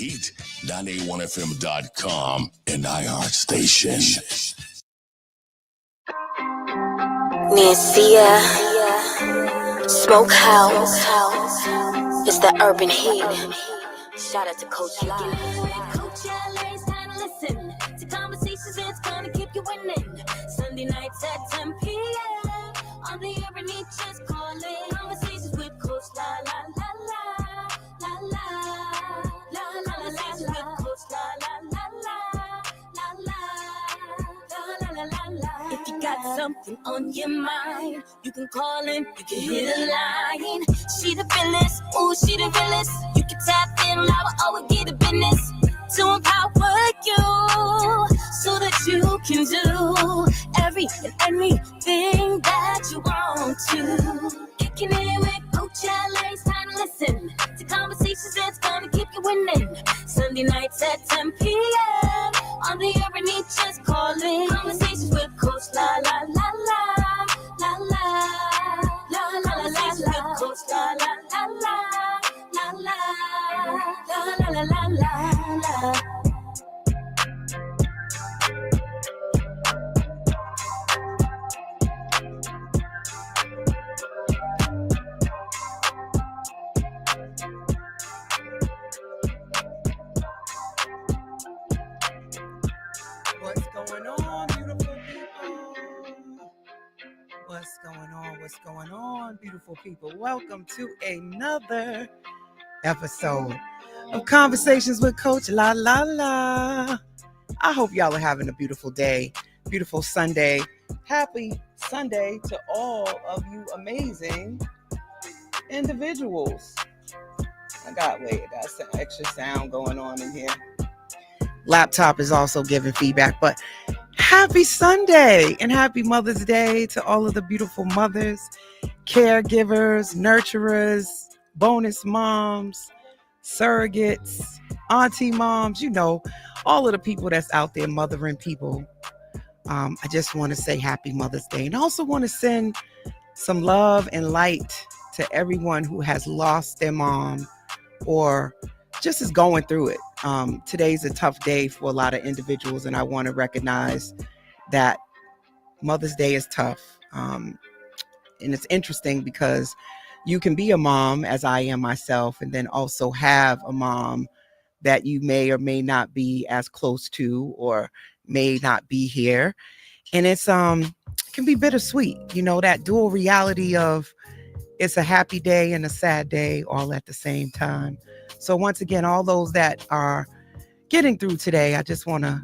Heat, 981fm.com, and iHeartStation. Nancy, Smokehouse. It's the urban heat. Shout out to Coach Live. Coach LA's time to listen to conversations that's gonna keep you winning. Sunday nights at 10 p.m. on the urban heat, just call it. Conversations with Coach La La La La La La La La. Conversations with Coach La La La La La La La La La. If you got something on your mind, you can call in, you can hit a line. She the realest, ooh, she the realest. You can tap in, now I get a business to empower you so that you can do every and anything that you want to. Kicking it with Coach LA's time to listen to conversations that's gonna keep you winning. Sunday nights at 10 p.m. on the urban heat, just call in. Conversations with Coach La La La La La La La La La La La. Coach La La La La La La La La La La La. What's going on, beautiful people? What's going on, beautiful people? Welcome to another episode of Conversations with Coach La La La. I hope y'all are having a beautiful day, beautiful Sunday. Happy Sunday to all of you amazing individuals. I got some extra sound going on in here. Laptop is also giving feedback, but happy Sunday and happy Mother's Day to all of the beautiful mothers, caregivers, nurturers, bonus moms, surrogates, auntie moms, all of the people that's out there mothering people. I just want to say happy Mother's Day, and I also want to send some love and light to everyone who has lost their mom or just is going through it. Today's a tough day for a lot of individuals, and I want to recognize that Mother's Day is tough. And it's interesting because you can be a mom, as I am myself, and then also have a mom that you may or may not be as close to or may not be here. And it can be bittersweet, that dual reality of it's a happy day and a sad day all at the same time. So once again, all those that are getting through today, I just want to,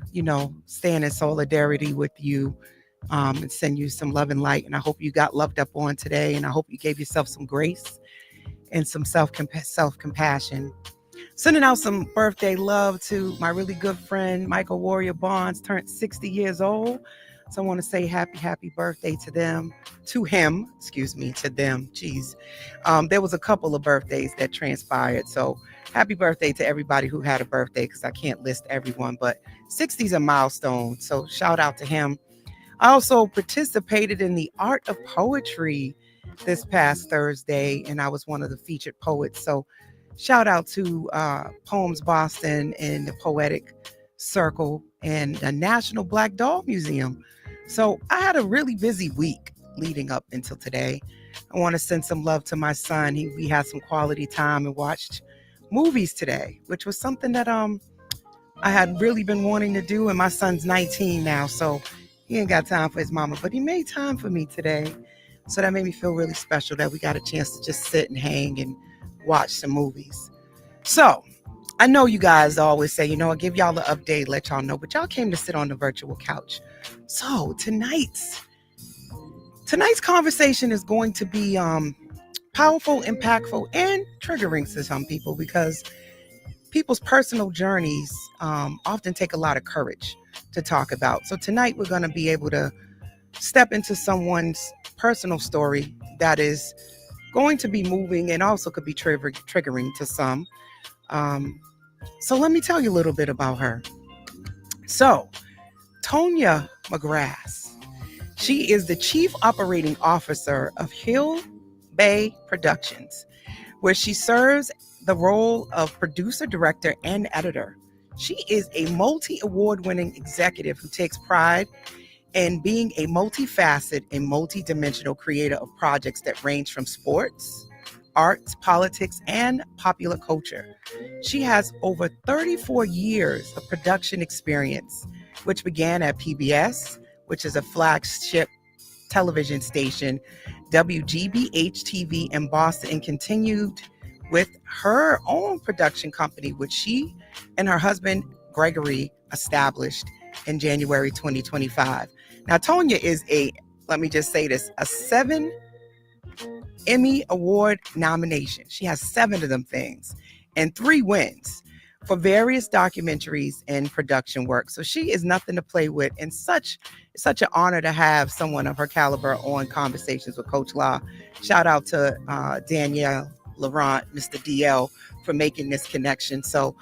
stand in solidarity with you and send you some love and light. And I hope you got loved up on today. And I hope you gave yourself some grace and some self-compassion. Sending out some birthday love to my really good friend, Michael Warrior Bonds, turned 60 years old. So I want to say happy birthday to them. Geez. There was a couple of birthdays that transpired. So happy birthday to everybody who had a birthday, because I can't list everyone, but 60 is a milestone. So shout out to him. I also participated in the Art of Poetry this past Thursday, and I was one of the featured poets. So shout out to Poems Boston and the Poetic Circle and the National Black Dog Museum. So I had a really busy week leading up until today. I want to send some love to my son. We had some quality time and watched movies today, which was something that I had really been wanting to do. And my son's 19 now, so he ain't got time for his mama, but he made time for me today. So that made me feel really special that we got a chance to just sit and hang and watch some movies. So I know you guys always say, I give y'all the update, let y'all know, but y'all came to sit on the virtual couch. So tonight's conversation is going to be powerful, impactful, and triggering to some people, because people's personal journeys often take a lot of courage to talk about. So tonight we're going to be able to step into someone's personal story that is going to be moving and also could be triggering to some. So let me tell you a little bit about her. So Tonia Magras, she is the Chief Operating Officer of Hill Bay Productions, where she serves the role of producer, director, and editor. She is a multi-award-winning executive who takes pride in being a multifaceted and multi-dimensional creator of projects that range from sports, arts, politics, and popular culture. She has over 34 years of production experience, which began at PBS, which is a flagship television station, WGBH TV in Boston, and continued with her own production company, which she and her husband, Gregory, established in January 2025. Now, Tonia is let me just say this, a 7 Emmy Award nomination. She has 7 of them things and 3 wins for various documentaries and production work. So she is nothing to play with, and such an honor to have someone of her caliber on Conversations with Coach La. Shout out to Danielle Laurent, Mr. DL, for making this connection. So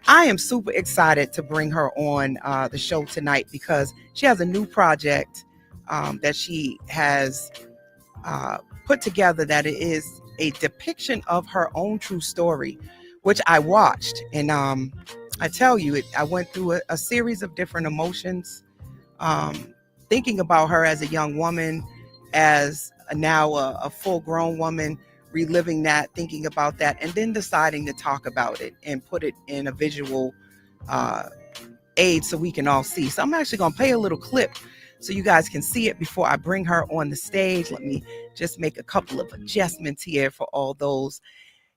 I am super excited to bring her on the show tonight because she has a new project that she has put together that is a depiction of her own true story, which I watched. And I tell you, I went through a series of different emotions, thinking about her as a young woman, as now a full-grown woman, reliving that, thinking about that, and then deciding to talk about it and put it in a visual aid so we can all see. So I'm actually going to play a little clip so you guys can see it before I bring her on the stage. Let me just make a couple of adjustments here for all those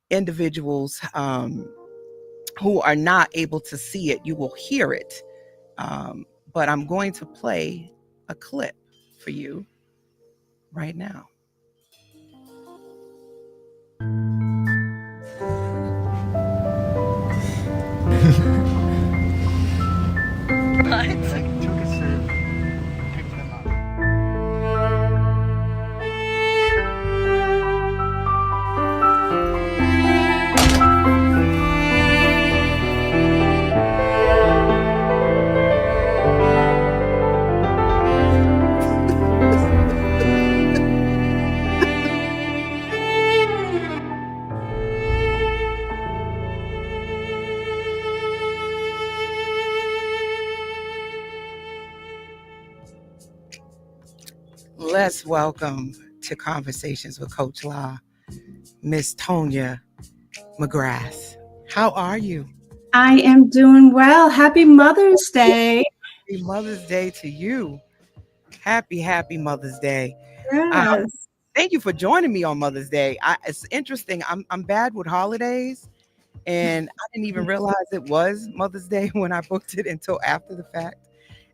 individuals who are not able to see it. You will hear it, but I'm going to play a clip for you right now. Let's welcome to Conversations with Coach La, Miss Tonia Magras. How are you? I am doing well. Happy Mother's Day. Happy Mother's Day to you. Happy Mother's Day. Yes. Thank you for joining me on Mother's Day. It's interesting. I'm bad with holidays, and I didn't even realize it was Mother's Day when I booked it until after the fact.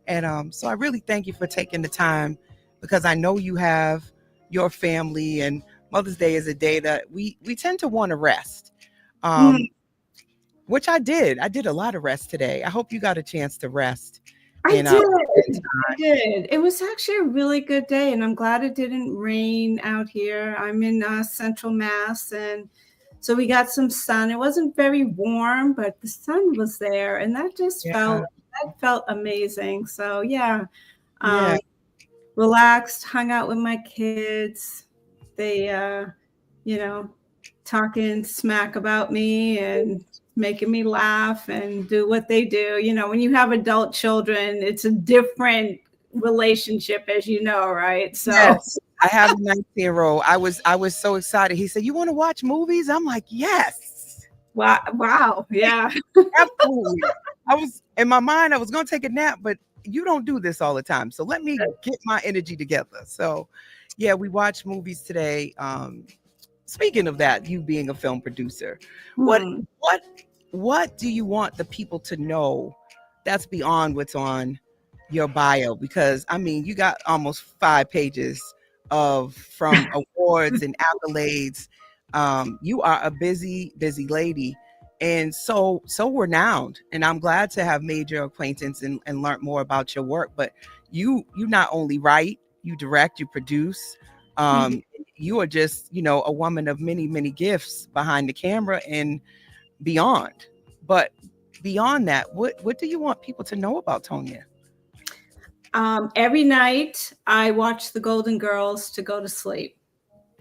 And so I really thank you for taking the time, because I know you have your family, and Mother's Day is a day that we tend to want to rest, which I did. I did a lot of rest today. I hope you got a chance to rest. I did. It was actually a really good day, and I'm glad it didn't rain out here. I'm in Central Mass, and so we got some sun. It wasn't very warm, but the sun was there, and that just felt amazing. So relaxed, hung out with my kids. They, talking smack about me and making me laugh and do what they do. When you have adult children, it's a different relationship, as you know, right? So yes, I have a 19-year-old. I was so excited. He said, "You want to watch movies?" I'm like, "Yes." Wow. Yeah. Absolutely. I was in my mind, I was going to take a nap, but you don't do this all the time. So let me get my energy together. So yeah, we watched movies today. Speaking of that, you being a film producer, what do you want the people to know that's beyond what's on your bio? Because I mean, you got almost 5 pages from awards and accolades. You are a busy lady, and so renowned. And I'm glad to have made your acquaintance and learned more about your work. But you not only write, you direct, you produce. You are just, a woman of many gifts behind the camera and beyond. But beyond that, what do you want people to know about Tonia? Every night I watch the Golden Girls to go to sleep.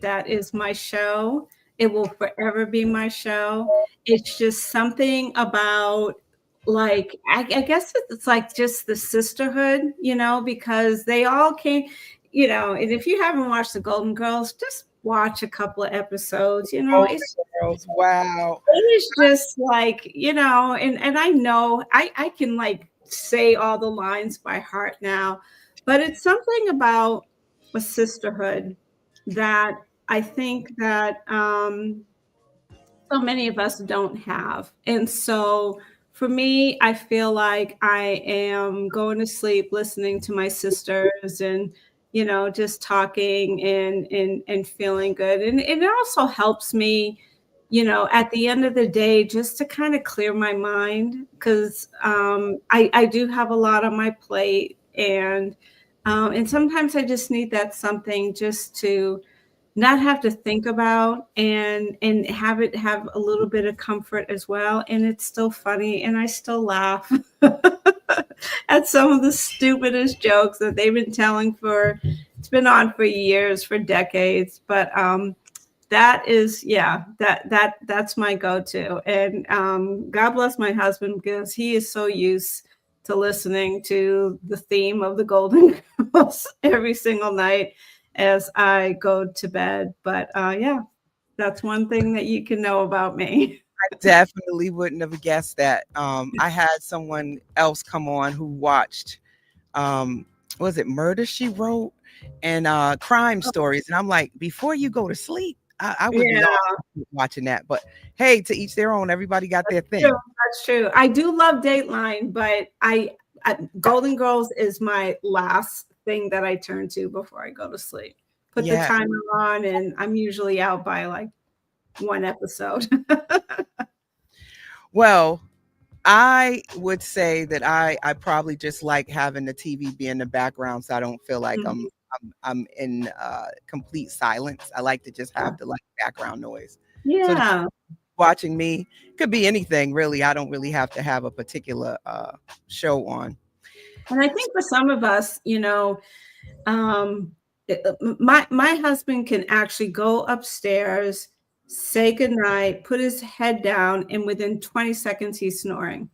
That is my show. It will forever be my show. It's just something about, like, I guess it's like just the sisterhood, because they all came, and if you haven't watched the Golden Girls, just watch a couple of episodes. Golden It's Girls. Wow. it is just like, and I know I can like say all the lines by heart now, but it's something about a sisterhood that I think that so many of us don't have. And so for me, I feel like I am going to sleep listening to my sisters and just talking and feeling good. And it also helps me, at the end of the day, just to kind of clear my mind, because I do have a lot on my plate, and sometimes I just need that something just to not have to think about, and have it have a little bit of comfort as well, and it's still funny and I still laugh at some of the stupidest jokes that they've been telling for, it's been on for years, for decades, but that is, yeah, that's my go-to. And God bless my husband, because he is so used to listening to the theme of the Golden Girls every single night as I go to bed. But yeah, that's one thing that you can know about me. Definitely wouldn't have guessed that. I had someone else come on who watched, was it Murder She Wrote and Crime Stories, and I'm like, before you go to sleep, I would be Yeah, all watching that. But hey, to each their own. Everybody got their thing. true. That's true. I do love Dateline, but Golden Girls is my last thing that I turn to before I go to sleep. Put the Yeah. timer on, and I'm usually out by like one episode. Well, I would say that I probably just like having the TV be in the background, so I don't feel like Mhm. I'm in complete silence. I like to just have the like background noise. So the Yeah. watching me could be anything really. I don't really have to have a particular show on. And I think for some of us, um, my husband can actually go upstairs, say goodnight, put his head down, and within 20 seconds he's snoring.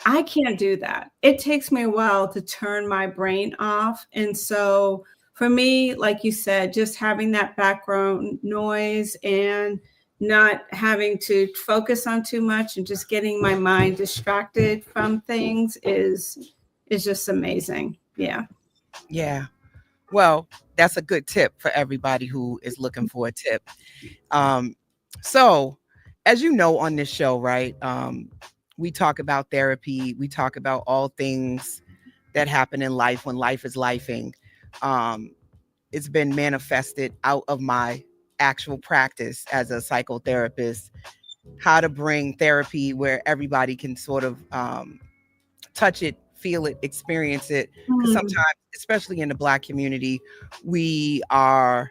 I can't do that. It takes me a while to turn my brain off. And so for me, like you said, just having that background noise and not having to focus on too much and just getting my mind distracted from things is just amazing. Yeah. Yeah. Well, that's a good tip for everybody who is looking for a tip. Um, so as you know on this show, right? We talk about therapy, we talk about all things that happen in life when life is lifing. Um, it's been manifested out of my actual practice as a psychotherapist, how to bring therapy where everybody can sort of touch it, feel it, experience it. Because Mm, sometimes, especially in the Black community, we are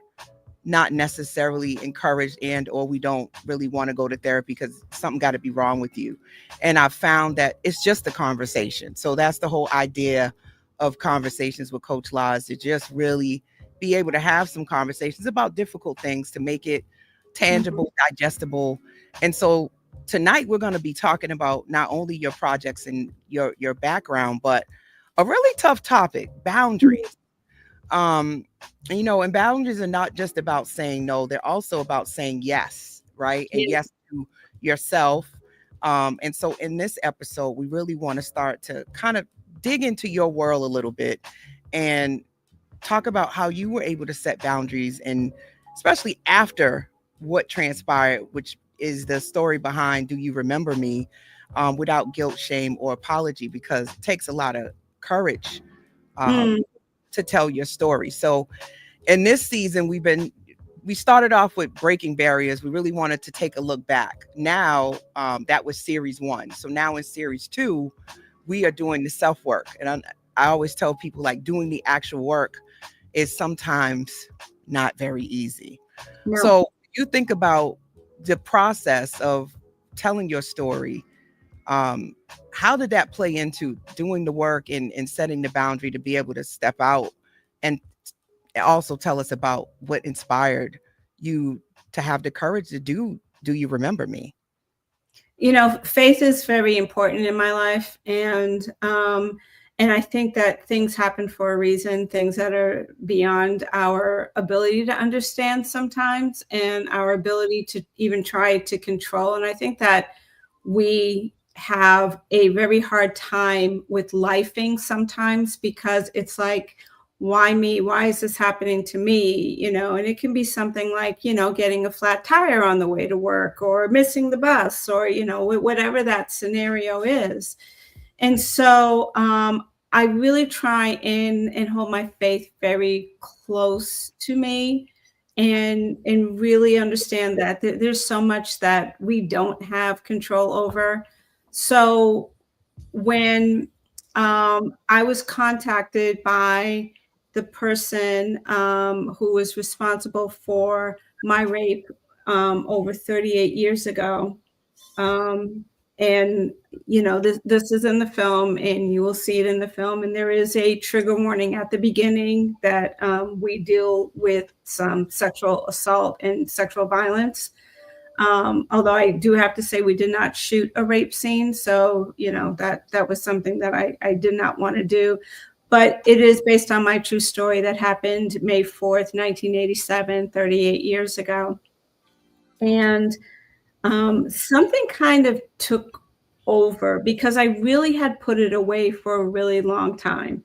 not necessarily encouraged, and or we don't really want to go to therapy because something got to be wrong with you. And I've found that it's just a conversation. So that's the whole idea of conversations with Coach Laws, to just really be able to have some conversations about difficult things to make it mhm. tangible, digestible. And so tonight we're going to be talking about not only your projects and your background, but a really tough topic, boundaries. um and boundaries are not just about saying no, they're also about saying yes, right? And Yeah. yes to yourself. And so in this episode we really want to start to kind of dig into your world a little bit and talk about how you were able to set boundaries, and especially after what transpired, which is the story behind Do You Remember Me, without guilt, shame, or apology, because it takes a lot of courage Mm, to tell your story. So in this season, we started off with breaking barriers. We really wanted to take a look back. Now, that was series 1. So now in series 2, we are doing the self work. And I always tell people, like, doing the actual work is sometimes not very easy. no. So you think about the process of telling your story. um, how did that play into doing the work and setting the boundary to be able to step out, and also tell us about what inspired you to have the courage to do you remember me? You know, faith is very important in my life, and I think that things happen for a reason, things that are beyond our ability to understand sometimes, and our ability to even try to control. And I think that we have a very hard time with lifing sometimes, because it's like, why me? Why is this happening to me? You know, and it can be something like, you know, getting a flat tire on the way to work, or missing the bus, or, you know, whatever that scenario is. And so I really try and hold my faith very close to me, and really understand that there's so much that we don't have control over. So when I was contacted by the person who was responsible for my rape over 38 years ago, um, and you know, this is in the film, and you will see it in the film, and there is a trigger warning at the beginning that we deal with some sexual assault and sexual violence. Although I do have to say we did not shoot a rape scene, so you know, that was something that I did not want to do. But it is based on my true story that happened May 4th, 1987, 38 years ago. And something kind of took over, because I really had put it away for a really long time.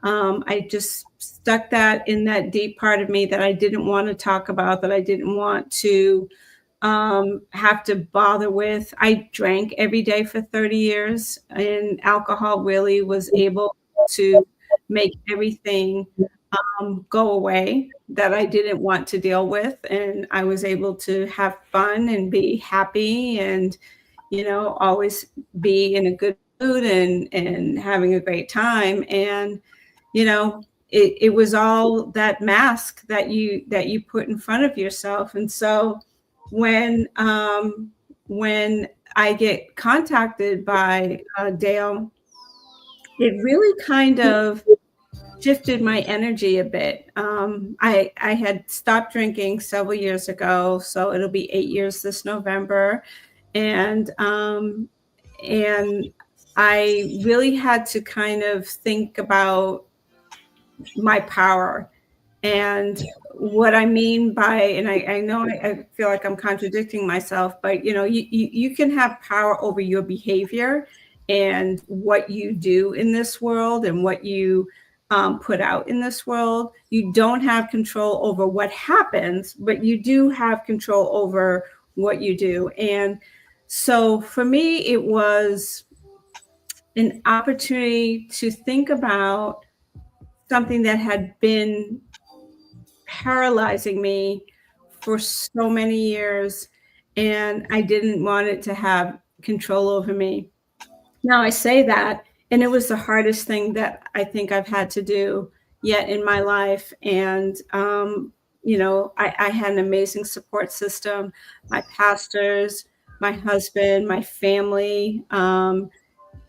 I just stuck that in that deep part of me that I didn't want to talk about, that I didn't want to have to bother with. I drank every day for 30 years, and alcohol really was able to make everything go away that I didn't want to deal with. And I was able to have fun and be happy, and, you know, always be in a good mood, and having a great time. And, you know, it was all that mask that you put in front of yourself. And so when I get contacted by Dale, it really kind of shifted my energy a bit. I had stopped drinking several years ago, so it'll be 8 years this November, and and I really had to kind of think about my power. And what I mean by, and I know I feel like I'm contradicting myself, but you know, you can have power over your behavior and what you do in this world, and what you put out in this world. You don't have control over what happens, but you do have control over what you do. And so for me, it was an opportunity to think about something that had been paralyzing me for so many years, and I didn't want it to have control over me. Now I say that, and it was the hardest thing that I think I've had to do yet in my life. And you know, I had an amazing support system, my pastors, my husband, my family,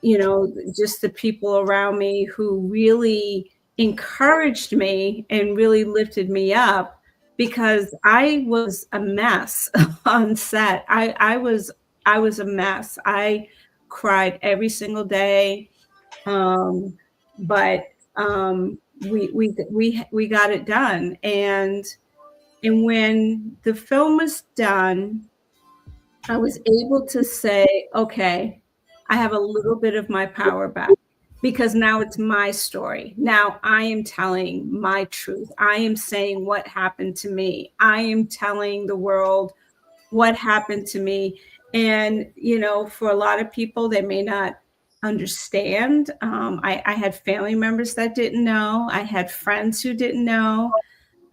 you know, just the people around me who really encouraged me and really lifted me up, because I was a mess on set. I was a mess. I cried every single day. But we got it done. And when the film was done, I was able to say, okay, I have a little bit of my power back, because now it's my story. Now I am telling my truth. I am saying what happened to me. I am telling the world what happened to me. And, you know, for a lot of people, they may not understand. I had family members that didn't know. I had friends who didn't know.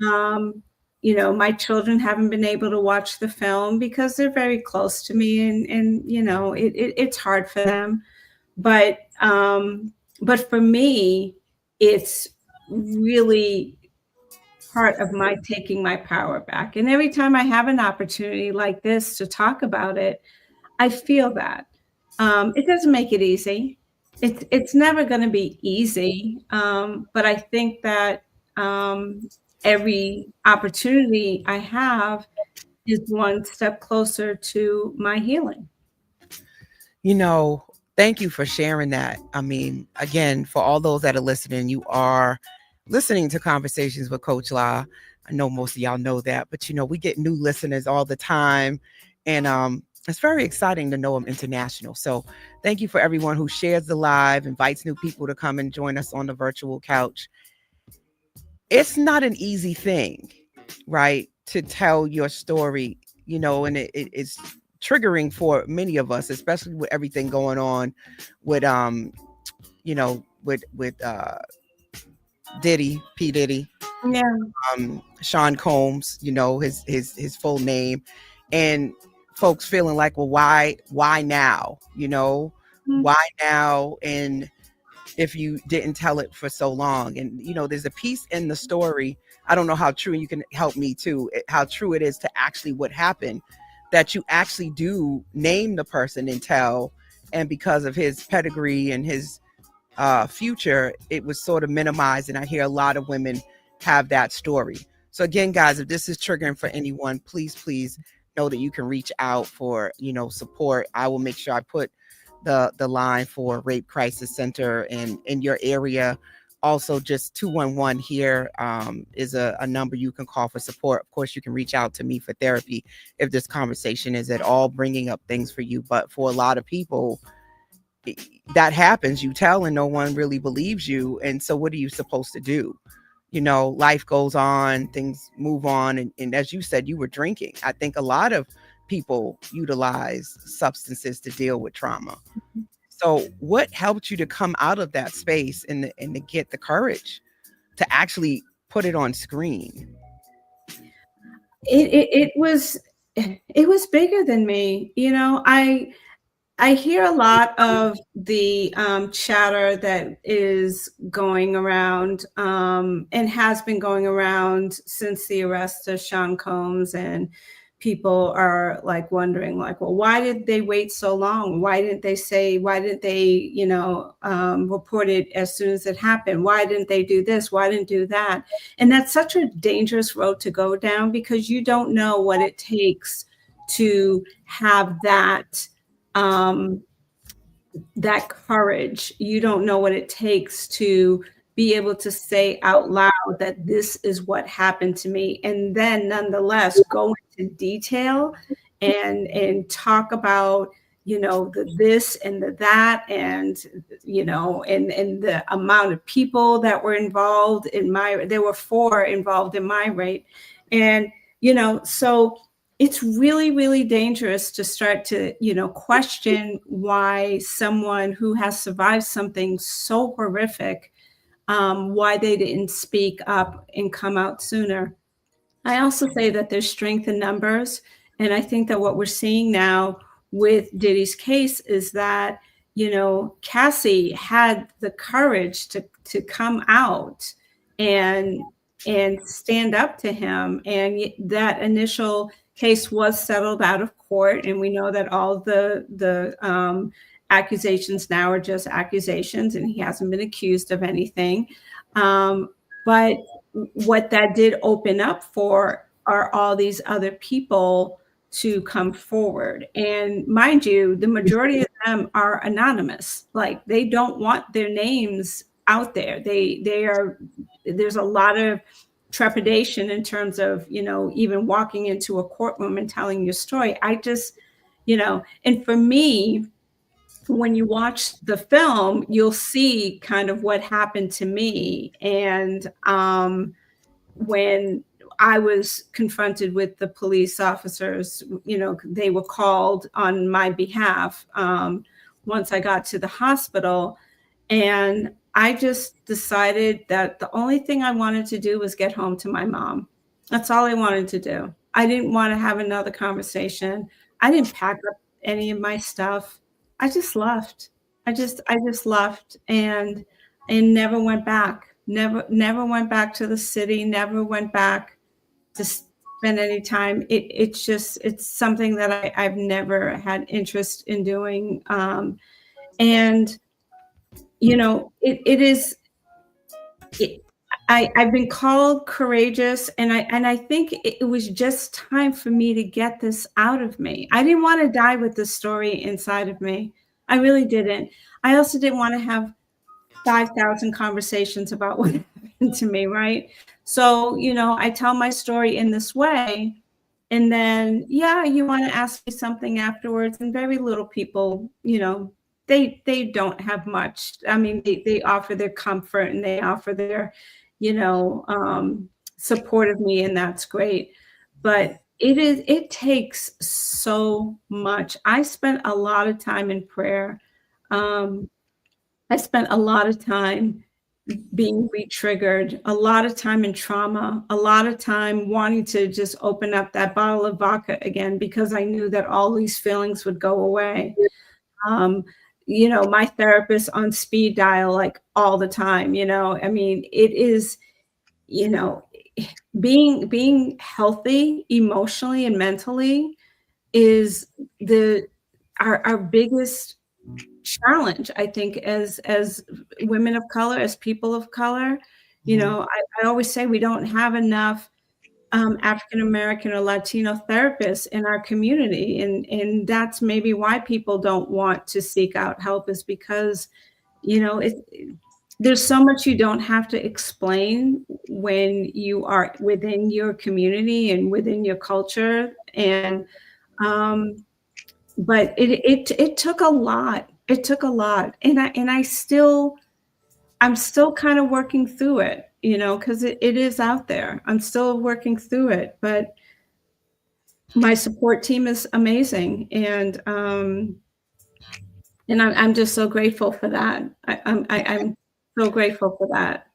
Um, you know, my children haven't been able to watch the film because they're very close to me, and you know, it's hard for them. But for me, it's really part of my taking my power back. And every time I have an opportunity like this to talk about it, I feel that. It doesn't make it easy. It's never going to be easy. But I think that every opportunity I have, is one step closer to my healing. Thank you for sharing that. I mean, again, for all those that are listening, you are listening to Conversations with Coach La. I know most of y'all know that, but we get new listeners all the time. And it's very exciting to know I'm international. So thank you for everyone who shares the live, invites new people to come and join us on the virtual couch. It's not an easy thing, right? To tell your story, and it's triggering for many of us, especially with everything going on with Diddy, P. Diddy, Yeah. Sean Combs, his full name, and folks feeling like, well, why now? Why now? And if you didn't tell it for so long. And there's a piece in the story, I don't know how true, and you can help me too, how true it is to actually what happened, that you actually do name the person and tell, and because of his pedigree and his future, it was sort of minimized. And I hear a lot of women have that story. So again, guys, if this is triggering for anyone, please know that you can reach out for support. I will make sure I put the line for Rape Crisis Center in your area. Also, just 211 here is a number you can call for support. Of course, you can reach out to me for therapy if this conversation is at all bringing up things for you. But for a lot of people, that happens. You tell and no one really believes you. And so what are you supposed to do? Life goes on, things move on. And as you said, you were drinking. I think a lot of people utilize substances to deal with trauma. So what helped you to come out of that space and to get the courage to actually put it on screen? It was bigger than me. I hear a lot of the chatter that is going around and has been going around since the arrest of Sean Combs, and people are like wondering, like, well, why did they wait so long? Why didn't they report it as soon as it happened? Why didn't they do this? Why didn't do that? And that's such a dangerous road to go down, because you don't know what it takes to have that courage. You don't know what it takes to be able to say out loud that this is what happened to me, and then nonetheless go into detail and talk about the this and the that, and and the amount of people that were involved in there were 4 involved in my rape. And so it's really, really dangerous to start to, question why someone who has survived something so horrific, why they didn't speak up and come out sooner. I also say that there's strength in numbers. And I think that what we're seeing now with Diddy's case is that, Cassie had the courage to come out and stand up to him. And that initial case was settled out of court, and we know that all the accusations now are just accusations, and he hasn't been accused of anything. But what that did open up for are all these other people to come forward. And mind you, the majority of them are anonymous. Like, they don't want their names out there. There's a lot of trepidation in terms of, even walking into a courtroom and telling your story. And for me, when you watch the film, you'll see kind of what happened to me. And when I was confronted with the police officers, they were called on my behalf once I got to the hospital. And I just decided that the only thing I wanted to do was get home to my mom. That's all I wanted to do. I didn't want to have another conversation. I didn't pack up any of my stuff. I just left. I just left and never went back. Never went back to the city. Never went back to spend any time. It's something that I've never had interest in doing. And it is. I've been called courageous, and I think it was just time for me to get this out of me. I didn't want to die with this story inside of me. I really didn't. I also didn't want to have 5,000 conversations about what happened to me, right? So, I tell my story in this way, and then, yeah, you want to ask me something afterwards, and very little people, they don't have much. I mean, they offer their comfort and they offer their, support of me, and that's great. But it takes so much. I spent a lot of time in prayer. Um, I spent a lot of time being re-triggered, a lot of time in trauma, a lot of time wanting to just open up that bottle of vodka again because I knew that all these feelings would go away. Um, my therapist on speed dial like all the time, I mean, it is, you know, being healthy emotionally and mentally is the our biggest challenge, I think, as women of color, as people of color. I always say we don't have enough African American or Latino therapists in our community, and that's maybe why people don't want to seek out help, is because there's so much you don't have to explain when you are within your community and within your culture, and but it took a lot. It took a lot, and I'm still kind of working through it, because it is out there. I'm still working through it, but my support team is amazing, and I'm just so grateful for that. I'm so grateful for that.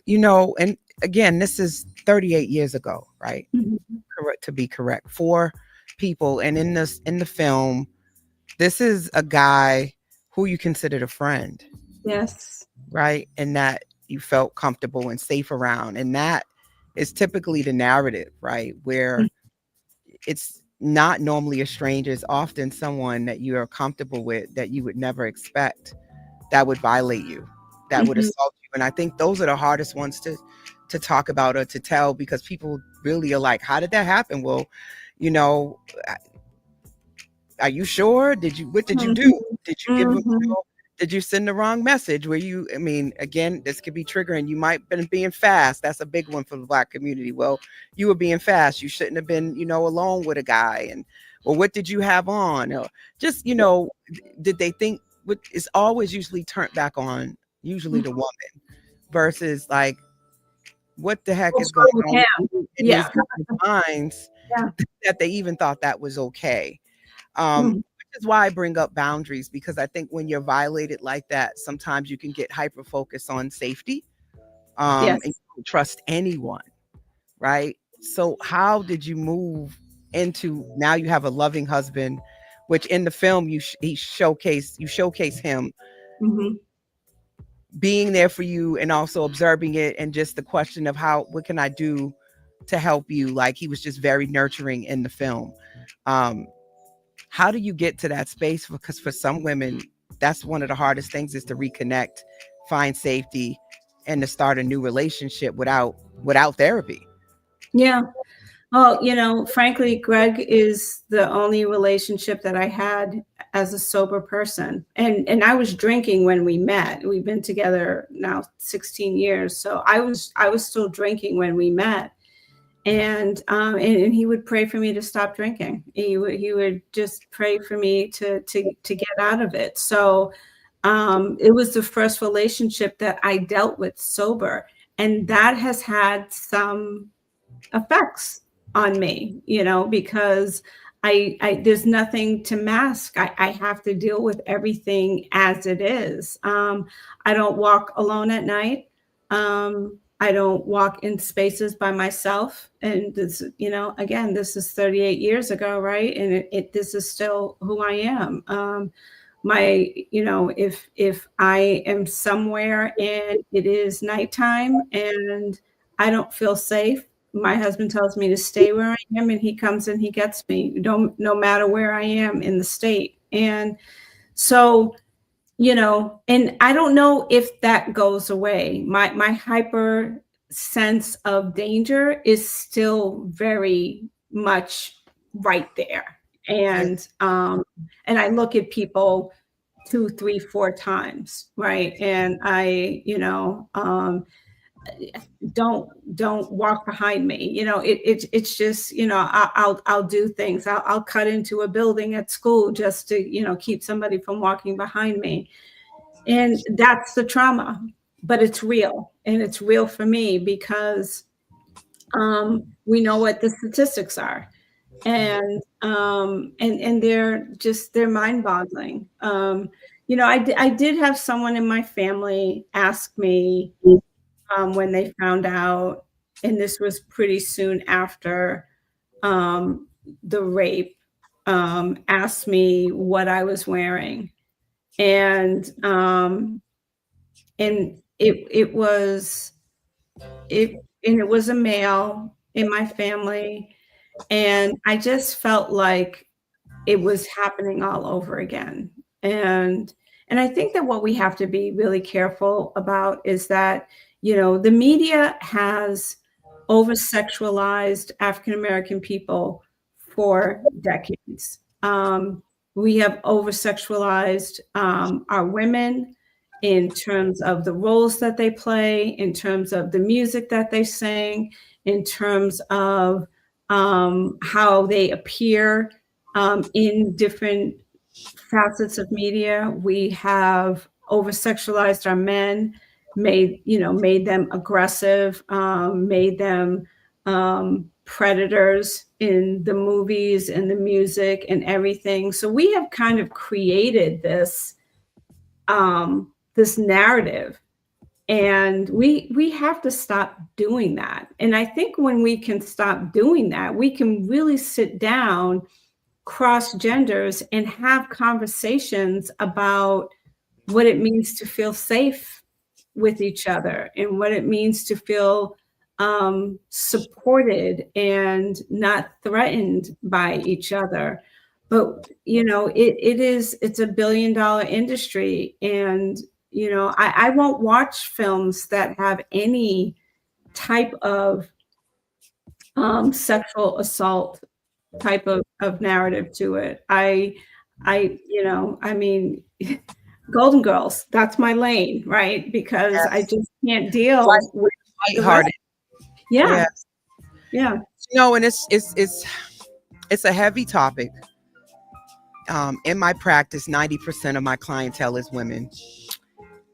And again, this is 38 years ago, right? Mhm. Correct, to be correct. For people, and in the film, this is a guy who you considered a friend, Yes. right? And that you felt comfortable and safe around. And that is typically the narrative, right? Where it's not normally a stranger, it's often someone that you are comfortable with that you would never expect that would violate you, that would Mhm. assault you. And I think those are the hardest ones to talk about or to tell, because people really are like, how did that happen? Well, you know, are you sure? What did you do? Did you give them, Mhm. did you send the wrong message? I mean, again, this could be triggering. You might have been being fast. That's a big one for the Black community. Well, you were being fast. You shouldn't have been, alone with a guy. And, well, what did you have on? Or just, did they think, it's always usually turned back on, usually the woman, versus like, what the heck is What's going wrong with on him? in these Yeah. guys' minds Yeah. that they even thought that was okay? Mhm. Which is why I bring up boundaries, because I think when you're violated like that, sometimes you can get hyper focused on safety, and you Yes. don't trust anyone, right? So how did you move into, now you have a loving husband, which in the film you showcase him Mhm. being there for you and also observing it, and just the question of what can I do to help you? Like, he was just very nurturing in the film. How do you get to that space? Because for some women, that's one of the hardest things, is to reconnect, find safety, and to start a new relationship without therapy. Yeah. Well, frankly, Greg is the only relationship that I had as a sober person. And I was drinking when we met. We've been together now 16 years. So I was still drinking when we met. And he would pray for me to stop drinking. He would just pray for me to get out of it. So it was the first relationship that I dealt with sober, and that has had some effects on me, because I there's nothing to mask. I have to deal with everything as it is. I don't walk alone at night. I don't walk in spaces by myself. And this, again, this is 38 years ago, right? And this is still who I am. If I am somewhere and it is nighttime and I don't feel safe, my husband tells me to stay where I am, and he comes and he gets me, no matter where I am in the state. And so and I don't know if that goes away. My hyper sense of danger is still very much right there. Yeah. And I look at people 2, 3, 4 times, right? And don't walk behind me. It's just, I'll do things. I'll cut into a building at school just to, keep somebody from walking behind me. And that's the trauma, but it's real. And it's real for me because we know what the statistics are. And they're mind-boggling. I did have someone in my family ask me when they found out, and this was pretty soon after the rape, asked me what I was wearing, and it was a male in my family, and I just felt like it was happening all over again. And I think that what we have to be really careful about is that, the media has over sexualized African American people for decades. We have over sexualized our women in terms of the roles that they play, in terms of the music that they sing, in terms of how they appear in different facets of media. We have over sexualized our men, made them aggressive, made them predators in the movies and the music and everything. So we have kind of created this narrative, and we have to stop doing that. And I think when we can stop doing that, we can really sit down, cross genders, and have conversations about what it means to feel safe with each other and what it means to feel supported and not threatened by each other. But it's $1 billion industry, and I won't watch films that have any type of sexual assault type of narrative to it. I mean, Golden Girls, that's my lane, right? Because I Yes. just can't deal with the rest. Lighthearted. Yeah, Yes. yeah. And it's a heavy topic. In my practice, 90% of my clientele is women.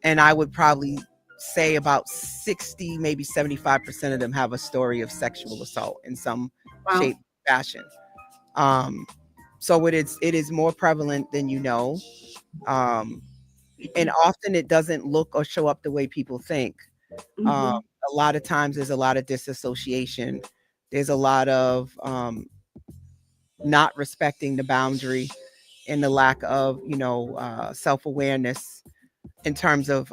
And I would probably say about 60, maybe 75% of them have a story of sexual assault in some Wow. shape, fashion. So it is more prevalent than you know. And often it doesn't look or show up the way people think. Mhm. A lot of times there's a lot of disassociation. There's a lot of not respecting the boundary and the lack of, self-awareness in terms of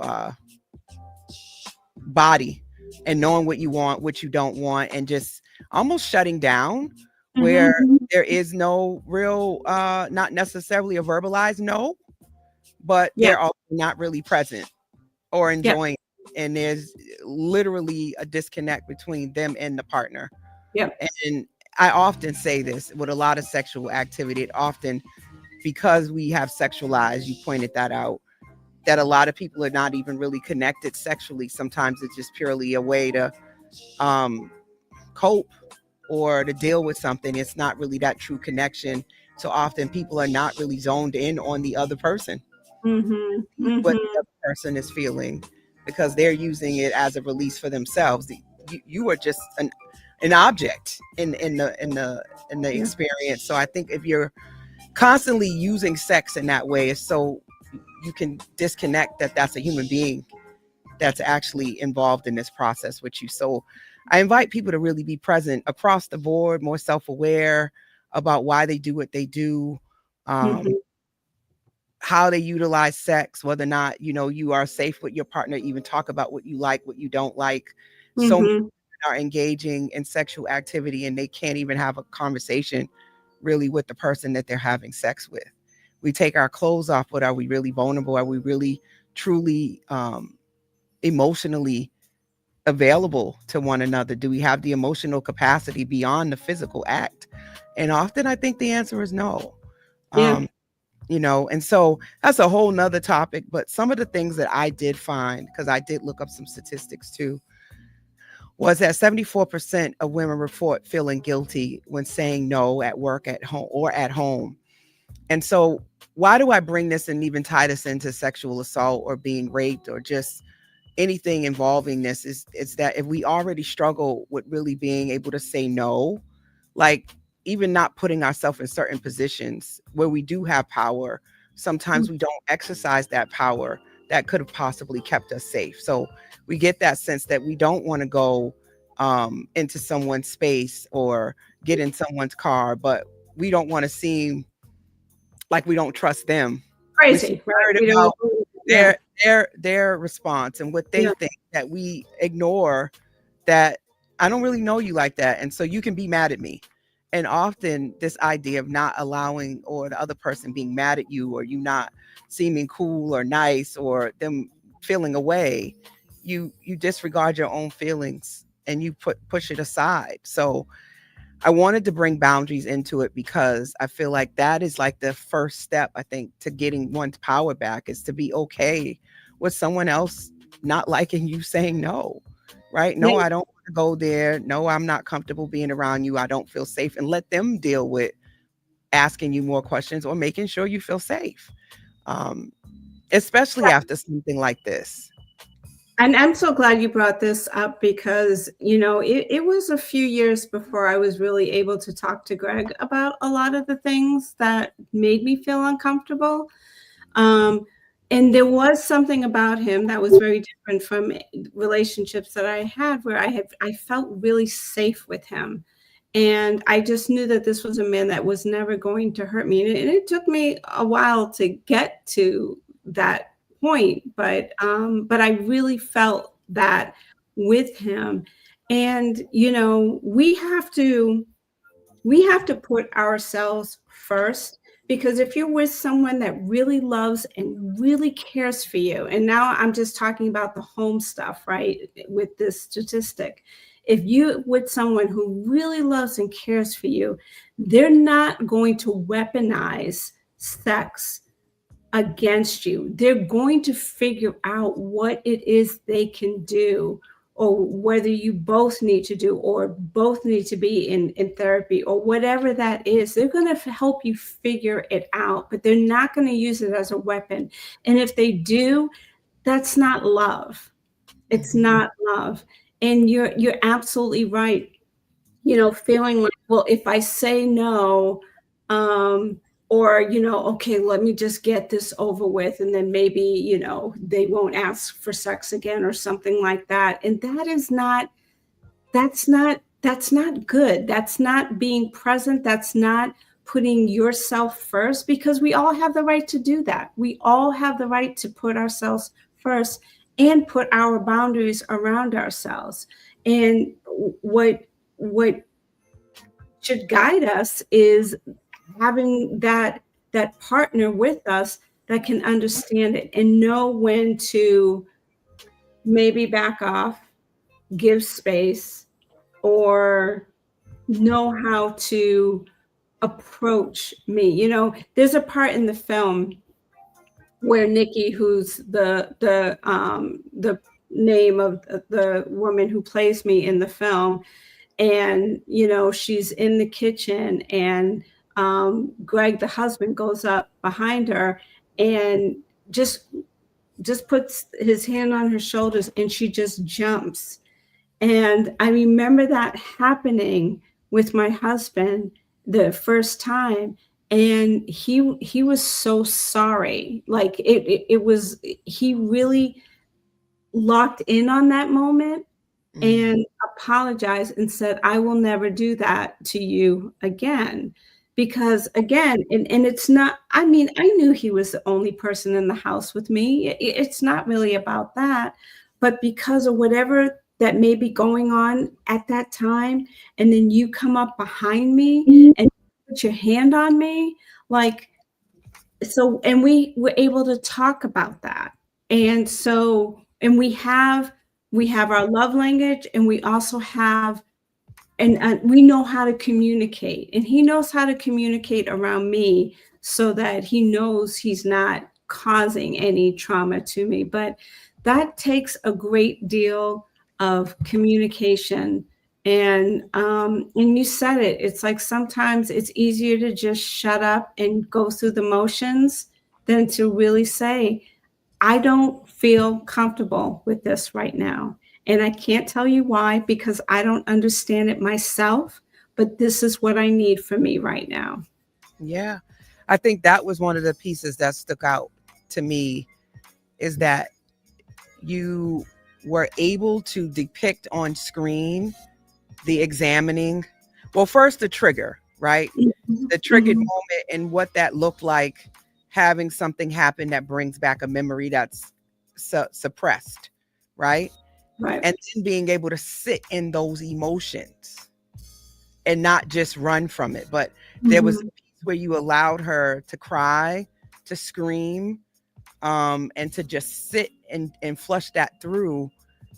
body and knowing what you want, what you don't want, and just almost shutting down where Mhm. there is no real, not necessarily a verbalized no, but Yeah, they're also not really present or yeah, enjoying. And there's literally a disconnect between them and the partner. yeah. And I often say this with a lot of sexual activity, it often, because we have sexualized, you pointed that out, that a lot of people are not even really connected sexually. Sometimes it's just purely a way to cope or to deal with something. It's not really that true connection. So often people are not really zoned in on the other person, Mhm. what Mhm. the other person is feeling, because they're using it as a release for themselves. You are just an object in the Yeah. experience. So I think if you're constantly using sex in that way, it's so you can disconnect that that's a human being that's actually involved in this process with you. So I invite people to really be present across the board, more self-aware about why they do what they do, Mhm. how they utilize sex, whether or not, you are safe with your partner, even talk about what you like, what you don't like. So many Mhm. are engaging in sexual activity and they can't even have a conversation really with the person that they're having sex with, we take our clothes off, but are we really vulnerable? Are we really truly emotionally available to one another? Do we have the emotional capacity beyond the physical act? And often I think the answer is no. Yeah. And so that's a whole nother topic. But some of the things that I did find, because I did look up some statistics too, was that 74% of women report feeling guilty when saying no at work, at home, or at home. And so why do I bring this and even tie this into sexual assault or being raped or just anything involving this is that if we already struggle with really being able to say no, like even not putting ourselves in certain positions where we do have power, sometimes we don't exercise that power that could have possibly kept us safe. So we get that sense that we don't want to go into someone's space or get in someone's car, but we don't want to seem like we don't trust them. We're so Crazy, right? worried We about don't. Yeah. their response and what they Yeah. think, that we ignore that I don't really know you like that, and so you can be mad at me. And often this idea of not allowing, or the other person being mad at you, or you not seeming cool or nice, or them feeling away, you disregard your own feelings and you push it aside. So I wanted to bring boundaries into it because I feel like that is like the first step, I think, to getting one's power back, is to be okay with someone else not liking you saying no, right? No, Yeah. I don't want to go there. No, I'm not comfortable being around you. I don't feel safe. And let them deal with asking you more questions or making sure you feel safe, um, especially after something like this. And I'm so glad you brought this up because, it was a few years before I was really able to talk to Greg about a lot of the things that made me feel uncomfortable. And there was something about him that was very different from relationships that I had, where I felt really safe with him. And I just knew that this was a man that was never going to hurt me. And it took me a while to get to that point, but I really felt that with him. And we have to put ourselves first, because if you're with someone that really loves and really cares for you, and now I'm just talking about the home stuff, right, with this statistic, if you with someone who really loves and cares for you, they're not going to weaponize sex against you. They're going to figure out what it is they can do, or whether you both need to do, or both need to be in therapy, or whatever that is. They're going to help you figure it out, but they're not going to use it as a weapon. And if they do, that's not love. It's not love. And you're absolutely right. Feeling like, well, if I say no, um, or, okay, let me just get this over with, and then maybe, they won't ask for sex again or something like that. And that's not good. That's not being present. That's not putting yourself first, because we all have the right to do that. We all have the right to put ourselves first and put our boundaries around ourselves. And what should guide us is having that partner with us that can understand it and know when to maybe back off, give space, or know how to approach me. There's a part in the film where Nikki, who's the name of the woman who plays me in the film, and she's in the kitchen, and Greg, the husband, goes up behind her and just puts his hand on her shoulders, and she just jumps. And I remember that happening with my husband the first time, and he was so sorry. Like it was, he really locked in on that moment and apologized and said, I will never do that to you again. Because again, and it's not, I mean, I knew he was the only person in the house with me. It's not really about that, but because of whatever that may be going on at that time, and then you come up behind me and put your hand on me, like, so, and we were able to talk about that. And so, and we have our love language, and we also have, and we know how to communicate, and he knows how to communicate around me so that he knows he's not causing any trauma to me. But that takes a great deal of communication. And you said it, it's like sometimes it's easier to just shut up and go through the motions than to really say, I don't feel comfortable with this right now. And I can't tell you why, because I don't understand it myself, but this is what I need for me right now. Yeah. I think that was one of the pieces that stuck out to me, is that you were able to depict on screen the examining. Well, first the trigger, right? Mhm, The triggered mhm. moment and what that looked like, having something happen that brings back a memory that's suppressed, right? Right. And then being able to sit in those emotions and not just run from it. But there was a Mhm. piece where you allowed her to cry, to scream, and to just sit and flush that through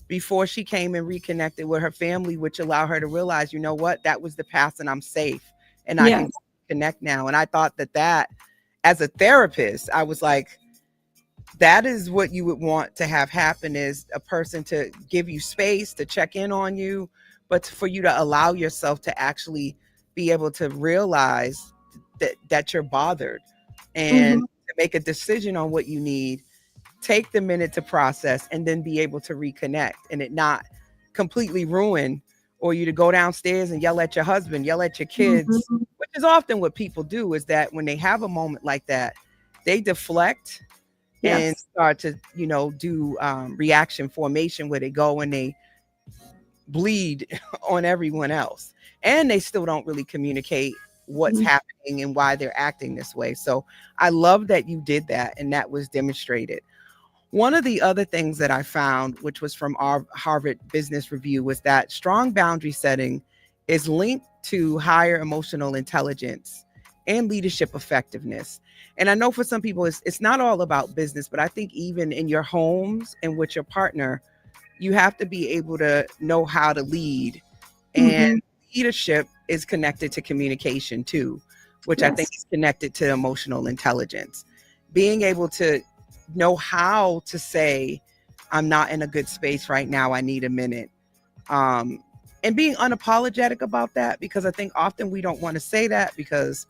before she came and reconnected with her family, which allowed her to realize, you know what, that was the past and I'm safe and I can Yes. connect now. And I thought that as a therapist, I was like, that is what you would want to have happen, is a person to give you space to check in on you, but for you to allow yourself to actually be able to realize that you're bothered and Mhm. to make a decision on what you need, take the minute to process, and then be able to reconnect and it not completely ruin, or you to go downstairs and yell at your husband, yell at your kids, Mhm. which is often what people do, is that when they have a moment like that, they deflect and Yes. start to, do reaction formation where they go and they bleed on everyone else. And they still don't really communicate what's Mhm. happening and why they're acting this way. So I love that you did that and that was demonstrated. One of the other things that I found, which was from our Harvard Business Review, was that strong boundary setting is linked to higher emotional intelligence and leadership effectiveness. And I know for some people, it's not all about business, but I think even in your homes and with your partner, you have to be able to know how to lead. And Mhm. leadership is connected to communication too, which I think Yes. is connected to emotional intelligence. Being able to know how to say, I'm not in a good space right now, I need a minute. And being unapologetic about that, because I think often we don't want to say that because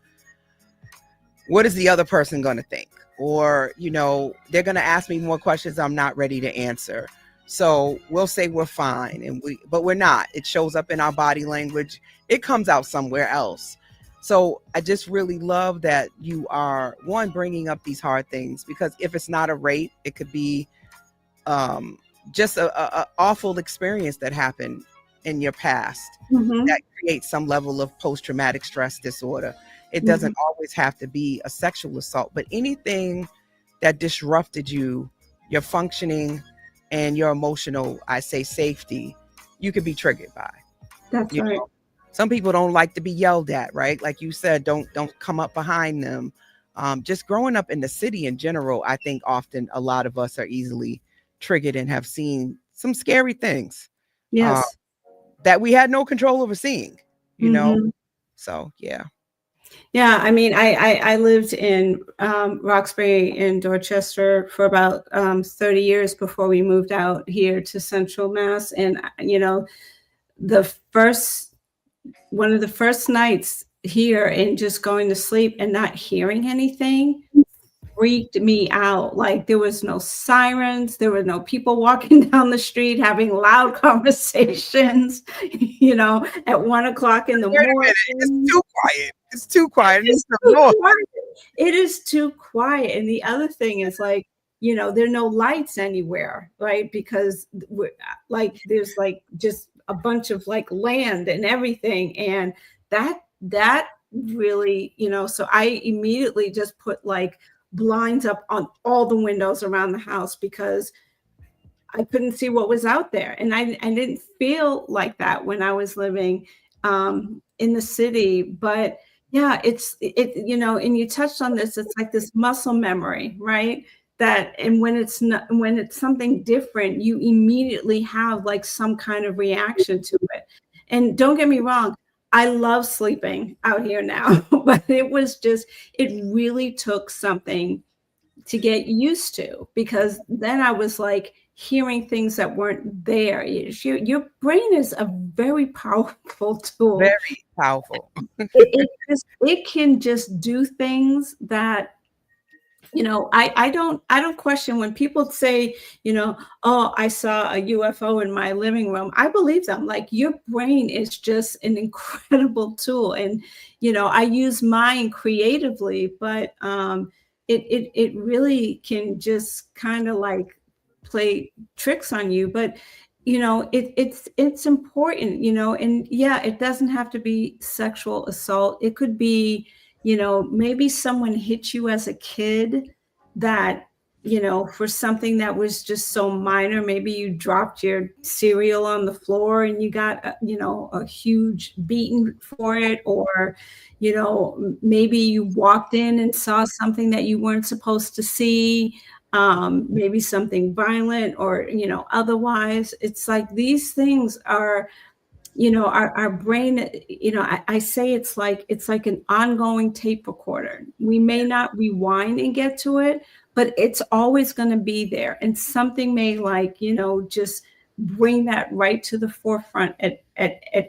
what is the other person going to think? Or, they're going to ask me more questions I'm not ready to answer. So we'll say we're fine, but we're not. It shows up in our body language. It comes out somewhere else. So I just really love that you are, one, bringing up these hard things, because if it's not a rape, it could be just a awful experience that happened in your past that Mhm. creates some level of post-traumatic stress disorder. It Mhm. doesn't always have to be a sexual assault, but anything that disrupted your functioning and your emotional, I say, safety, you could be triggered by. That's You right. know, some people don't like to be yelled at, right? Like you said, don't come up behind them. Just growing up in the city in general, I think often a lot of us are easily triggered and have seen some scary things uh, Yes. that we had no control over seeing, you know? Mhm. So, yeah. Yeah, I mean, I lived in Roxbury in Dorchester for about 30 years before we moved out here to Central Mass. And, the first, one of the first nights here and just going to sleep and not hearing anything freaked me out. Like there was no sirens, there were no people walking down the street having loud conversations, at 1 o'clock in the Wait a minute. It's morning. too quiet. It's too quiet. It needs It's some too noise. quiet. It is too quiet. And the other thing is like, there are no lights anywhere, right? Because like there's like just a bunch of like land and everything. And that really, so I immediately just put like blinds up on all the windows around the house because I couldn't see what was out there. And I didn't feel like that when I was living in the city. But Yeah, and you touched on this, it's like this muscle memory, right? That and when it's something different, you immediately have like some kind of reaction to it. And don't get me wrong, I love sleeping out here now, but it really took something to get used to, because then I was like hearing things that weren't there. Your brain is a very powerful tool. Very powerful. It can just do things that, I don't question when people say, oh, I saw a UFO in my living room. I believe them. Like, your brain is just an incredible tool. And, I use mine creatively, but it really can just kind of like play tricks on you. But it's important, and yeah, it doesn't have to be sexual assault. It could be, maybe someone hit you as a kid, that, for something that was just so minor. Maybe you dropped your cereal on the floor and you got, a huge beating for it. Or, maybe you walked in and saw something that you weren't supposed to see, maybe something violent, or, otherwise. It's like these things are, our brain, I say it's like an ongoing tape recorder. We may not rewind and get to it, but it's always going to be there, and something may, like, just bring that right to the forefront at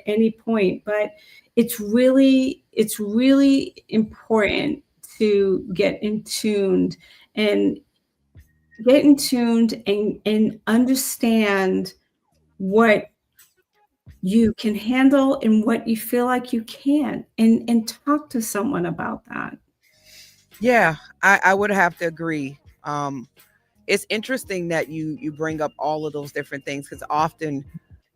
any point. But it's really important to and get in tuned and understand what you can handle and what you feel like you can, and talk to someone about that. Yeah, I would have to agree. It's interesting that you bring up all of those different things, because often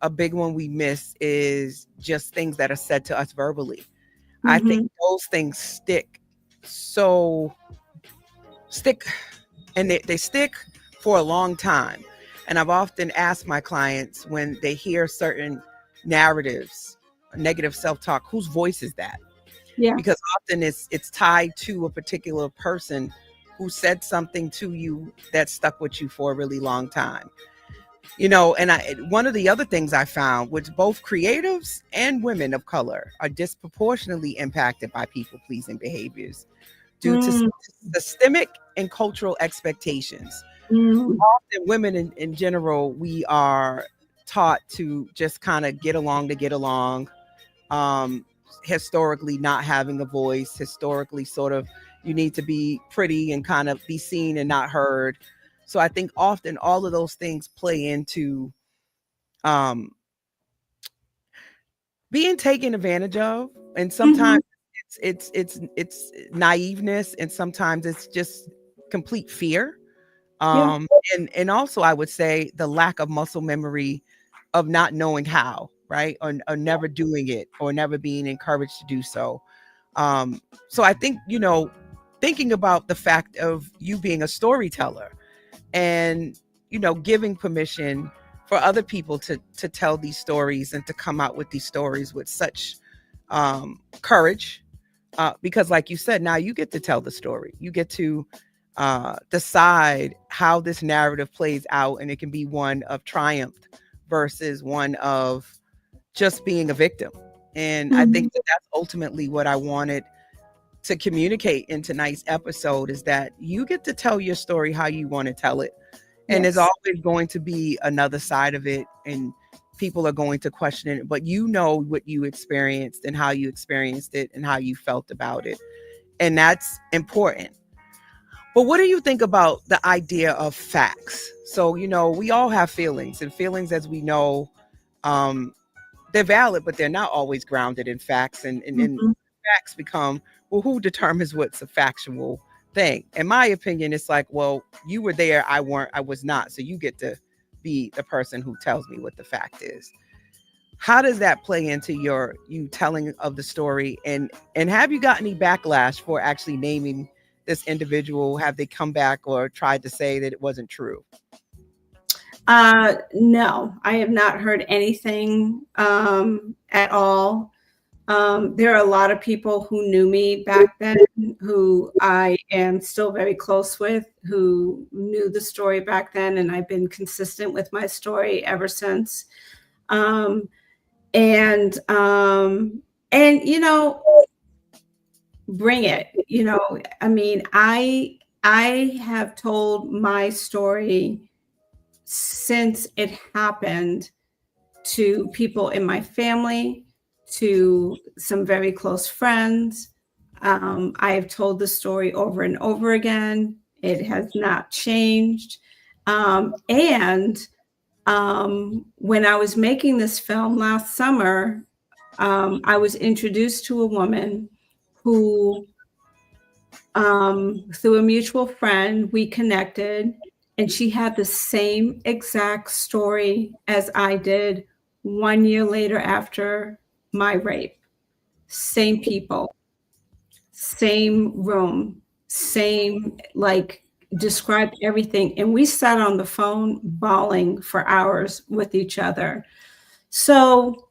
a big one we miss is just things that are said to us verbally. I think Mhm. those things so stick, and they stick for a long time. And I've often asked my clients, when they hear certain narratives, negative self-talk, whose voice is that? Yeah. Because often it's tied to a particular person who said something to you that stuck with you for a really long time. And one of the other things I found, which both creatives and women of color are disproportionately impacted by people pleasing behaviors due to Mm, systemic and cultural expectations. mm, Often women in general, we are taught to just kind of get along to get along. um Historically not having a voice, historically sort of, you need to be pretty and kind of be seen and not heard. So I think often all of those things play into um being taken advantage of, and mhm. sometimes it's naiveness, and sometimes it's just complete fear. Yeah. um and also I would say the lack of muscle memory of not knowing how, right? Or never doing it, or never being encouraged to do so. So I think, thinking about the fact of you being a storyteller, and, giving permission for other people to tell these stories and to come out with these stories with such courage. Because like you said, now you get to tell the story. You get to decide how this narrative plays out, and it can be one of triumph versus one of just being a victim. And I Mhm. think that that's ultimately what I wanted to communicate in tonight's episode, is that you get to tell your story how you want to tell it. And there's Yes. always going to be another side of it, and people are going to question it, but you know what you experienced and how you experienced it and how you felt about it. And that's important. But what do you think about the idea of facts? So, we all have feelings, and feelings, as we know, um, they're valid, but they're not always grounded in facts. And Mhm. facts become, well, who determines what's a factual thing? In my opinion, it's like, well, you were there, I was not. So you get to be the person who tells me what the fact is. How does that play into you telling of the story? And have you got any backlash for actually naming this individual? Have they come back or tried to say that it wasn't true? No, I have not heard anything at all. There are a lot of people who knew me back then, who I am still very close with, who knew the story back then, and I've been consistent with my story ever since. Um, and you know, bring it. You know, I mean, I have told my story since it happened to people in my family, to some very close friends. I have told the story over and over again. It has not changed. And when I was making this film last summer, I was introduced to a woman who, through a mutual friend, we connected, and she had the same exact story as I did 1 year later after my rape. Same people, same room, same, like, described everything. And we sat on the phone bawling for hours with each other. So,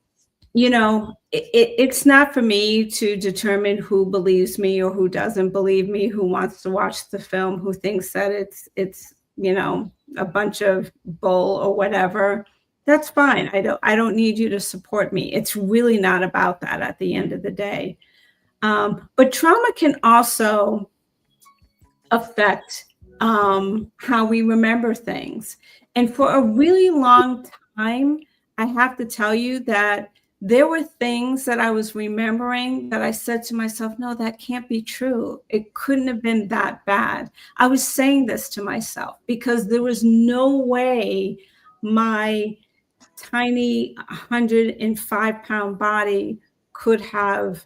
you know, it's not for me to determine who believes me or who doesn't believe me, who wants to watch the film, who thinks that it's you know, a bunch of bull or whatever. That's fine. I don't need you to support me. It's really not about that at the end of the day. But trauma can also affect how we remember things. And for a really long time, I have to tell you that there were things that I was remembering that I said to myself, no, that can't be true. It couldn't have been that bad. I was saying this to myself because there was no way my tiny 105-pound body could have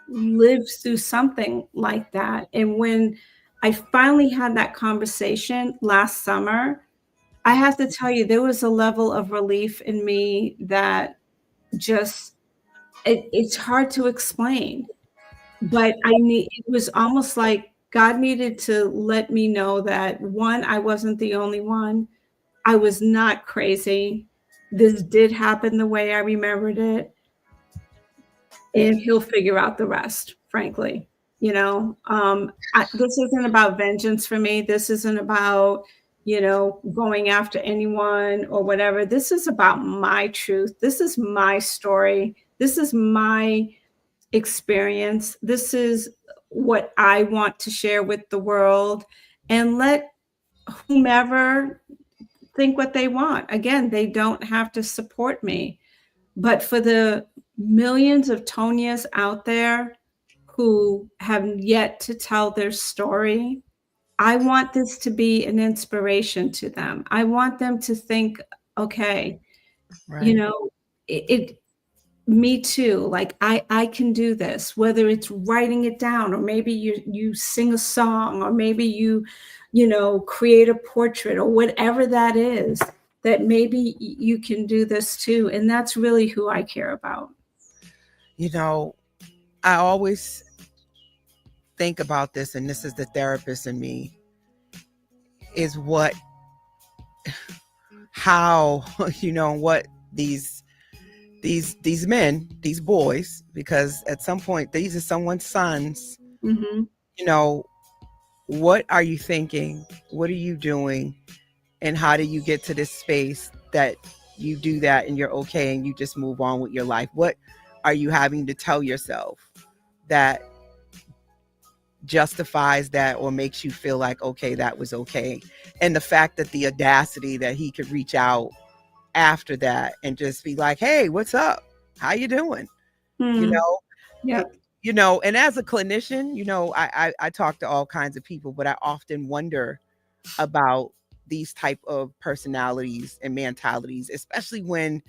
lived through something like that. And when I finally had that conversation last summer, I have to tell you, there was a level of relief in me that just, it's hard to explain. But it was almost like God needed to let me know that, one, I wasn't the only one. I was not crazy. This did happen the way I remembered it, and he'll figure out the rest, frankly. You know, this isn't about vengeance for me. This isn't about, you know, going after anyone or whatever. This is about my truth. This is my story. This is my experience. This is what I want to share with the world, and let whomever think what they want. Again, they don't have to support me. But for the millions of Tonias out there who have yet to tell their story, I want this to be an inspiration to them. I want them to think, okay, Right. you know, me too. Like, I can do this, whether it's writing it down, or maybe you sing a song, or maybe you know, create a portrait, or whatever that is, that maybe you can do this too. And that's really who I care about. You know, I always think about this, and this is the therapist in me, is how, you know, what these men, these boys, because at some point these are someone's sons. Mm-hmm. You know, what are you thinking? What are you doing? And how do you get to this space that you do that and you're okay and you just move on with your life? What are you having to tell yourself that justifies that or makes you feel like, okay, that was okay? And the fact that the audacity that he could reach out after that and just be like, hey, what's up? How you doing? Mm-hmm. You know? Yeah. You know, and as a clinician, you know, I talk to all kinds of people, but I often wonder about these type of personalities and mentalities, especially when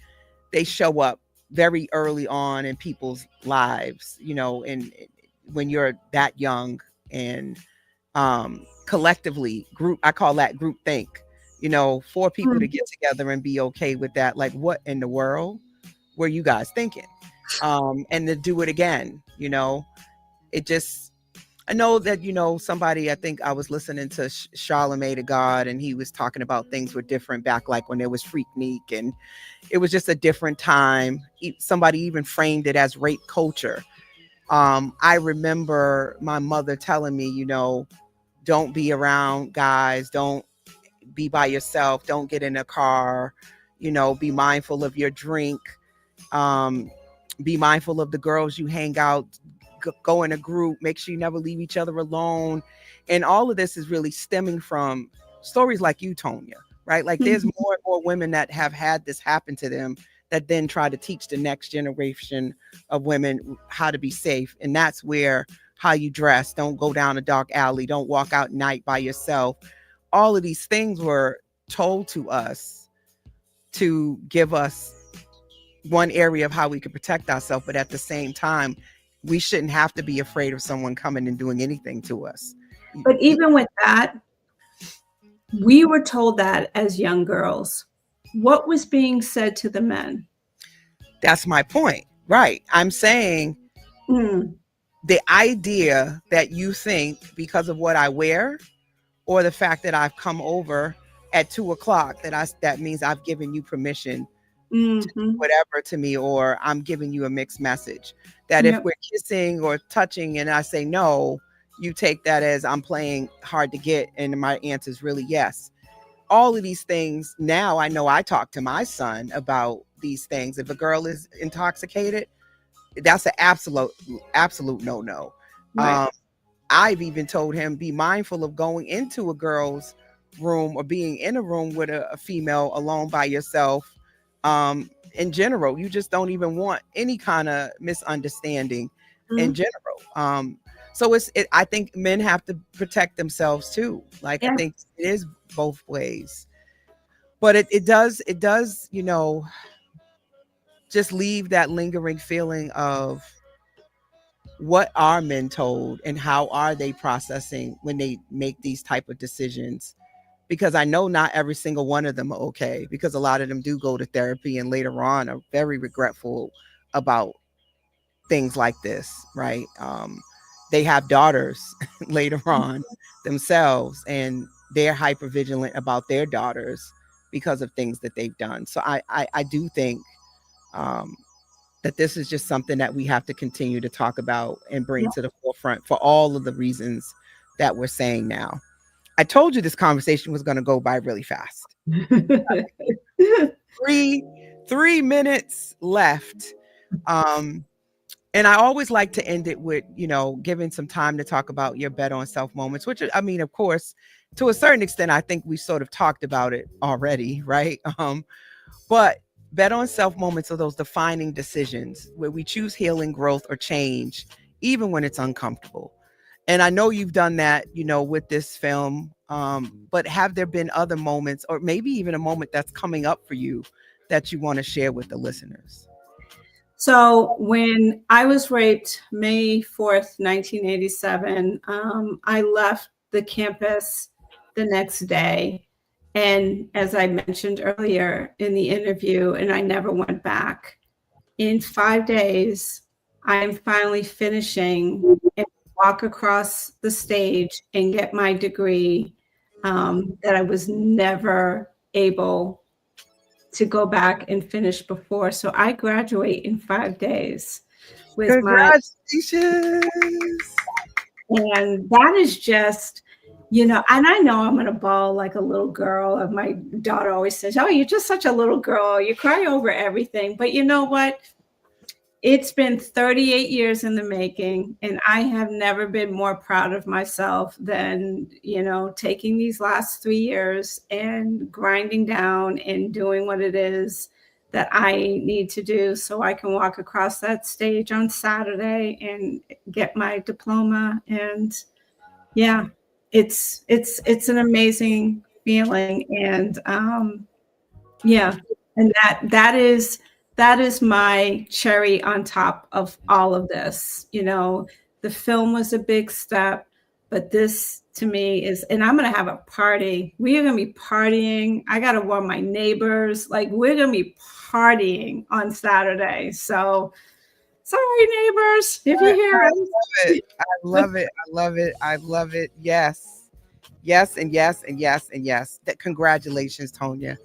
they show up very early on in people's lives, you know, and when you're that young, and collectively I call that group think, you know, for people to get together and be okay with that. Like, what in the world were you guys thinking? And to do it again, you know, it just, I know that, somebody, I think I was listening to Charlemagne the God, and he was talking about things were different back, like when there was Freaknik, and it was just a different time. Somebody even framed it as rape culture. I remember my mother telling me, don't be around guys, don't be by yourself, don't get in a car, be mindful of your drink, be mindful of the girls you hang out, go in a group, make sure you never leave each other alone. And all of this is really stemming from stories like you, Tonia, right? Like there's more and more women that have had this happen to them that then try to teach the next generation of women how to be safe. And that's where how you dress, don't go down a dark alley, don't walk out at night by yourself. All of these things were told to us to give us one area of how we could protect ourselves. But at the same time, we shouldn't have to be afraid of someone coming and doing anything to us. But even with that, we were told that as young girls. What was being said to the men? That's my point. Right. I'm saying the idea that you think because of what I wear or the fact that I've come over at 2:00, that means I've given you permission to do whatever to me, or I'm giving you a mixed message. That if we're kissing or touching and I say no, you take that as I'm playing hard to get, and my answer is really yes. All of these things, now I know I talk to my son about these things. If a girl is intoxicated, that's an absolute no. Right. I've even told him, be mindful of going into a girl's room or being in a room with a female alone by yourself. In general, you just don't even want any kind of misunderstanding in general. So I think men have to protect themselves too. Like, I think it is both ways, but it does, just leave that lingering feeling of what are men told and how are they processing when they make these type of decisions? Because I know not every single one of them are okay, because a lot of them do go to therapy and later on are very regretful about things like this, right? They have daughters later on themselves, and they're hyper vigilant about their daughters because of things that they've done. So I do think that this is just something that we have to continue to talk about and bring to the forefront for all of the reasons that we're saying now. I told you this conversation was going to go by really fast. 3 minutes left. And I always like to end it with, giving some time to talk about your bet on self moments, which, I mean, of course, to a certain extent, I think we sort of talked about it already, right? But bet on self moments are those defining decisions where we choose healing, growth, or change, even when it's uncomfortable. And I know you've done that, with this film. But have there been other moments, or maybe even a moment that's coming up for you that you want to share with the listeners? So when I was raped May 4th, 1987, I left the campus the next day. And as I mentioned earlier in the interview, and I never went back. In 5 days, I'm finally finishing and walk across the stage and get my degree that I was never able to go back and finish before. So I graduate in 5 days with Congratulations. And that is just, and I know I'm going to bawl like a little girl. My daughter always says, oh, you're just such a little girl. You cry over everything. But you know what? It's been 38 years in the making, and I have never been more proud of myself than, taking these last 3 years and grinding down and doing what it is that I need to do so I can walk across that stage on Saturday and get my diploma. And it's an amazing feeling. And and that is my cherry on top of all of this. The film was a big step, but this to me is, and I'm going to have a party. We are going to be partying. I got to warn my neighbors, like we're going to be partying on Saturday. So Sorry, neighbors, if you hear it. I love it. I love it. I love it. Yes. Yes, and yes, and yes, and yes. Congratulations, Tonia.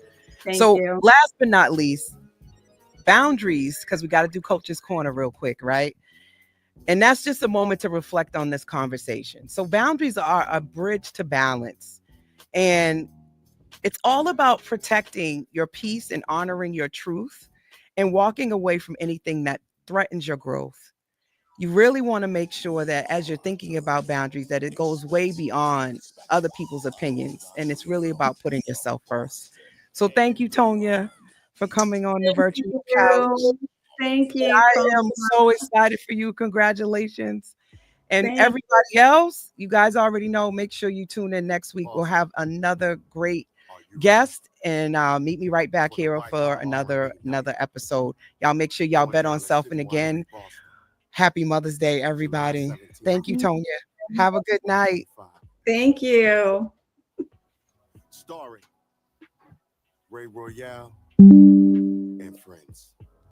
Thank So you. last but not least, boundaries, because we got to do Coach's Corner real quick, right? And that's just a moment to reflect on this conversation. So boundaries are a bridge to balance. And it's all about protecting your peace and honoring your truth and walking away from anything that threatens your growth. You really want to make sure that as you're thinking about boundaries, that it goes way beyond other people's opinions. And it's really about putting yourself first. So thank you, Tonia, for coming on the virtual couch. Thank you, I Coach. am so excited for you. Congratulations. And Thank everybody else, you guys already know, make sure you tune in next week. We'll have another great guest, and meet me right back here for another episode. Y'all make sure y'all bet on self. And again, happy Mother's Day, everybody. Thank you, Tonia. Have a good night. Thank you. Starring Ray Royale and friends.